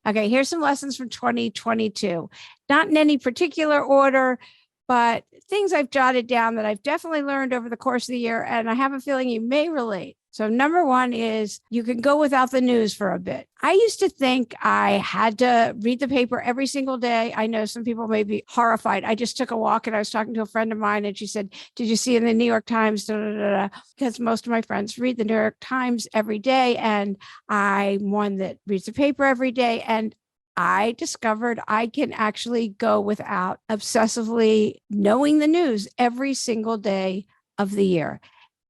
Okay, here's some lessons from 2022. Not in any particular order, but things I've jotted down that I've definitely learned over the course of the year. And I have a feeling you may relate. So number one is you can go without the news for a bit. I used to think I had to read the paper every single day. I know some people may be horrified. I just took a walk and I was talking to a friend of mine and she said, did you see in the New York Times? Da, da, da, da. Because most of my friends read the New York Times every day. And I'm one that reads the paper every day. And I discovered I can actually go without obsessively knowing the news every single day of the year.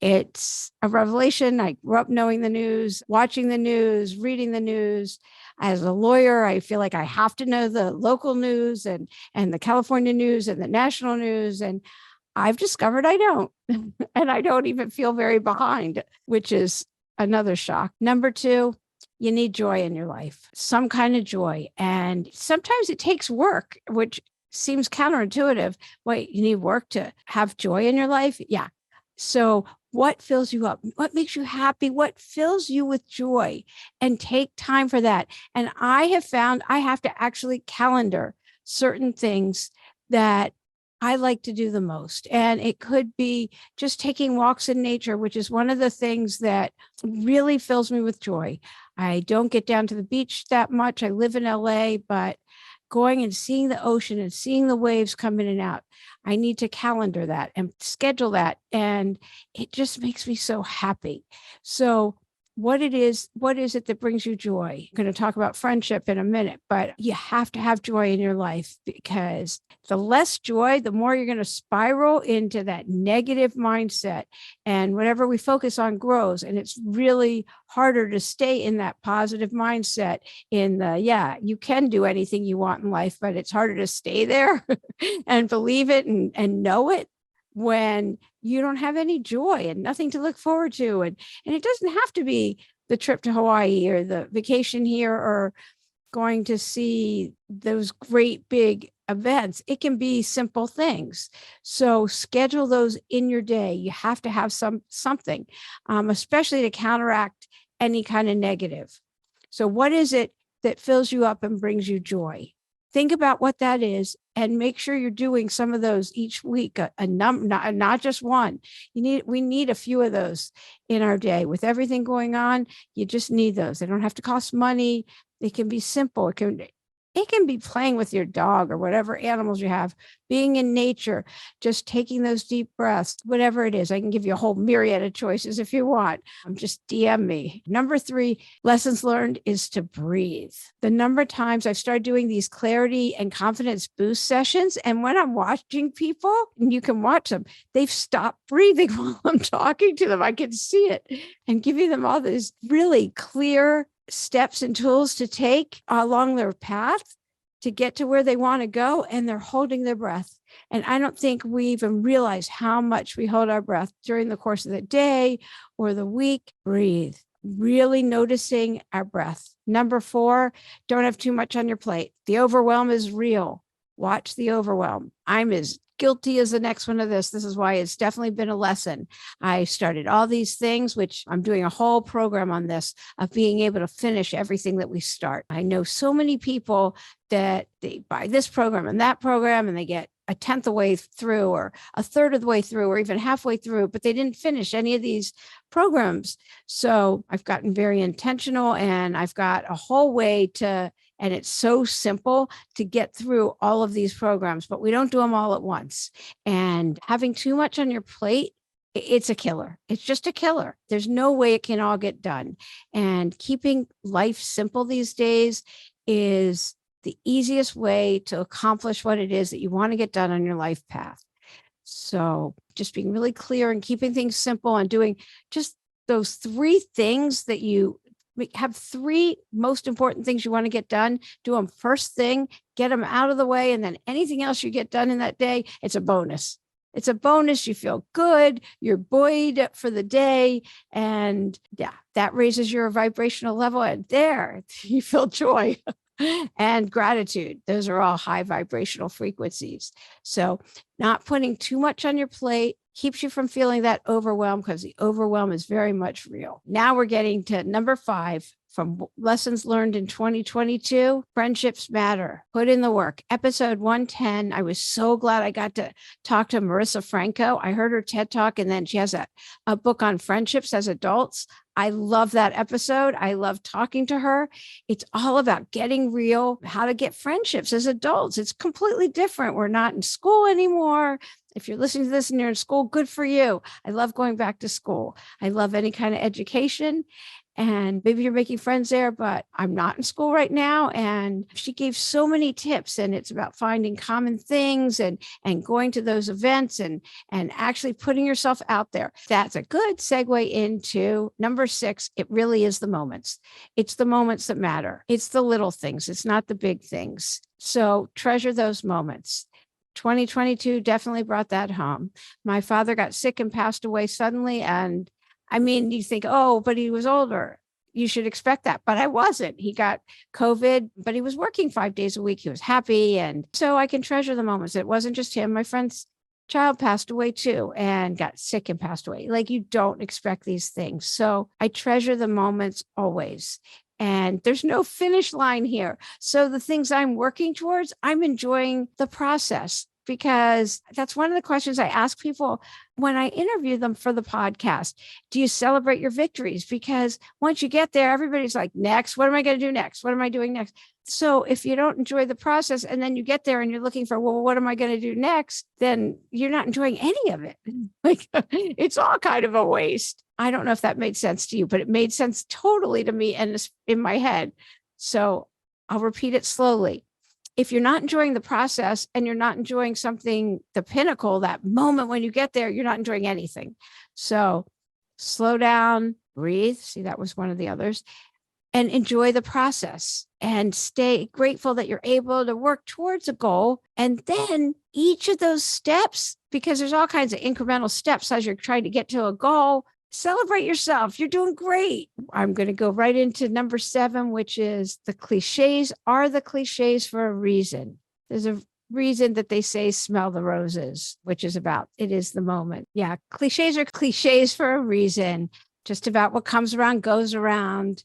It's a revelation. I grew up knowing the news, watching the news, reading the news. As a lawyer, I feel like I have to know the local news and the California news and the national news. And I've discovered I don't. And I don't even feel very behind, which is another shock. Number two, you need joy in your life, some kind of joy. And sometimes it takes work, which seems counterintuitive. Wait, you need work to have joy in your life? Yeah. So what fills you up? What makes you happy? What fills you with joy? And take time for that. And I have found I have to actually calendar certain things that I like to do the most. And it could be just taking walks in nature, which is one of the things that really fills me with joy. I don't get down to the beach that much. I live in LA, but going and seeing the ocean and seeing the waves come in and out, I need to calendar that and schedule that. And it just makes me so happy. So what is it that brings you joy? I'm going to talk about friendship in a minute, but you have to have joy in your life, because the less joy, the more you're going to spiral into that negative mindset, and whatever we focus on grows. And it's really harder to stay in that positive mindset you can do anything you want in life, but it's harder to stay there and believe it and know it when you don't have any joy and nothing to look forward to. And it doesn't have to be the trip to Hawaii or the vacation here or going to see those great big events. It can be simple things. So schedule those in your day. You have to have something, especially to counteract any kind of negative. So what is it that fills you up and brings you joy? Think about what that is and make sure you're doing some of those each week, not just one. We need a few of those in our day. With everything going on, you just need those. They don't have to cost money. They can be simple. It can be playing with your dog or whatever animals you have, being in nature, just taking those deep breaths, whatever it is. I can give you a whole myriad of choices if you want. Just DM me. Number 3, lessons learned is to breathe. The number of times I've started doing these clarity and confidence boost sessions, and when I'm watching people, and you can watch them, they've stopped breathing while I'm talking to them. I can see it, and giving them all these really clear steps and tools to take along their path to get to where they want to go, and they're holding their breath. And I don't think we even realize how much we hold our breath during the course of the day or the week. Breathe, really noticing our breath. Number 4, don't have too much on your plate. The overwhelm is real. Watch the overwhelm. I'm as guilty as the next one of this. This is why it's definitely been a lesson. I started all these things, which I'm doing a whole program on this, of being able to finish everything that we start. I know so many people that they buy this program and that program, and they get a 10th of the way through or a third of the way through or even halfway through, but they didn't finish any of these programs. So I've gotten very intentional, and I've got a whole way and it's so simple to get through all of these programs, but we don't do them all at once. And having too much on your plate, it's a killer. It's just a killer. There's no way it can all get done. And keeping life simple these days is the easiest way to accomplish what it is that you want to get done on your life path. So just being really clear and keeping things simple and doing just those 3 things that you have 3 most important things you want to get done. Do them first thing, get them out of the way. And then anything else you get done in that day, it's a bonus. It's a bonus. You feel good. You're buoyed for the day. And yeah, that raises your vibrational level. And there you feel joy and gratitude. Those are all high vibrational frequencies. So not putting too much on your plate keeps you from feeling that overwhelm, because the overwhelm is very much real. Now we're getting to number 5, from lessons learned in 2022. Friendships matter. Put in the work. Episode 110. I was so glad I got to talk to Marissa Franco. I heard her TED Talk, and then she has a book on friendships as adults. I love that episode. I love talking to her. It's all about getting real, how to get friendships as adults. It's completely different. We're not in school anymore. If you're listening to this and you're in school, good for you. I love going back to school. I love any kind of education. And maybe you're making friends there, but I'm not in school right now. And she gave so many tips, and it's about finding common things and going to those events and actually putting yourself out there. That's a good segue into number 6. It really is the moments. It's the moments that matter. It's the little things. It's not the big things. So treasure those moments. 2022 definitely brought that home. My father got sick and passed away suddenly. And I mean, you think, oh, but he was older. You should expect that. But I wasn't. He got COVID, but he was working 5 days a week. He was happy. And so I can treasure the moments. It wasn't just him. My friend's child passed away too and got sick and passed away. Like, you don't expect these things. So I treasure the moments always. And there's no finish line here. So the things I'm working towards, I'm enjoying the process, because that's one of the questions I ask people when I interview them for the podcast. Do you celebrate your victories? Because once you get there, everybody's like, next, what am I going to do next? What am I doing next? So if you don't enjoy the process and then you get there and you're looking for, well, what am I going to do next? Then you're not enjoying any of it. Like, it's all kind of a waste. I don't know if that made sense to you, but it made sense totally to me and in my head. So I'll repeat it slowly. If you're not enjoying the process and you're not enjoying something, the pinnacle, that moment when you get there, you're not enjoying anything. So slow down, breathe. See, that was one of the others. And enjoy the process and stay grateful that you're able to work towards a goal. And then each of those steps, because there's all kinds of incremental steps as you're trying to get to a goal, celebrate yourself. You're doing great. I'm going to go right into number 7, which is the cliches are the cliches for a reason. There's a reason that they say smell the roses, which is about it is the moment. Yeah, cliches are cliches for a reason. Just about what comes around goes around.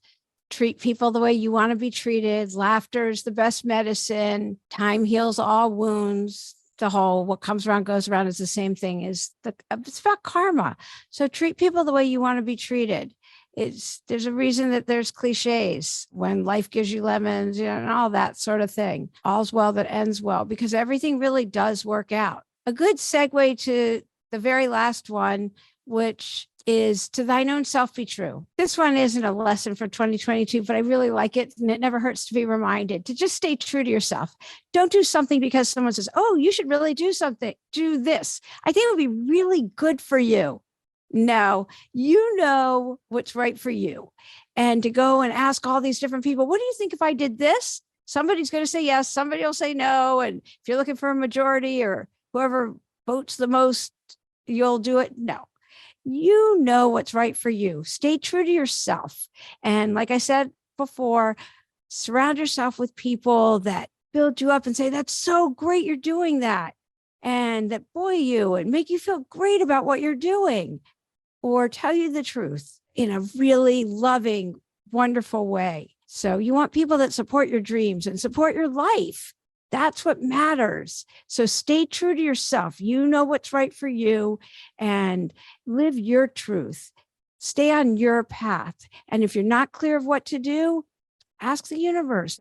Treat people the way you want to be treated. Laughter is the best medicine. Time heals all wounds. The whole what comes around goes around is the same thing. It's about karma. So treat people the way you want to be treated. There's a reason that there's cliches. When life gives you lemons, and all that sort of thing. All's well that ends well, because everything really does work out. A good segue to the very last one, which is to thine own self be true. This one isn't a lesson for 2022, but I really like it. And it never hurts to be reminded to just stay true to yourself. Don't do something because someone says, oh, you should really do something. Do this. I think it would be really good for you. No, you know what's right for you. And to go and ask all these different people, what do you think if I did this? Somebody's going to say yes. Somebody will say no. And if you're looking for a majority or whoever votes the most, you'll do it. No. You know what's right for you. Stay true to yourself. And like I said before, surround yourself with people that build you up and say, that's so great you're doing that. And that buoy you and make you feel great about what you're doing, or tell you the truth in a really loving, wonderful way. So you want people that support your dreams and support your life. That's what matters. So stay true to yourself. You know what's right for you, and live your truth. Stay on your path. And if you're not clear of what to do, ask the universe.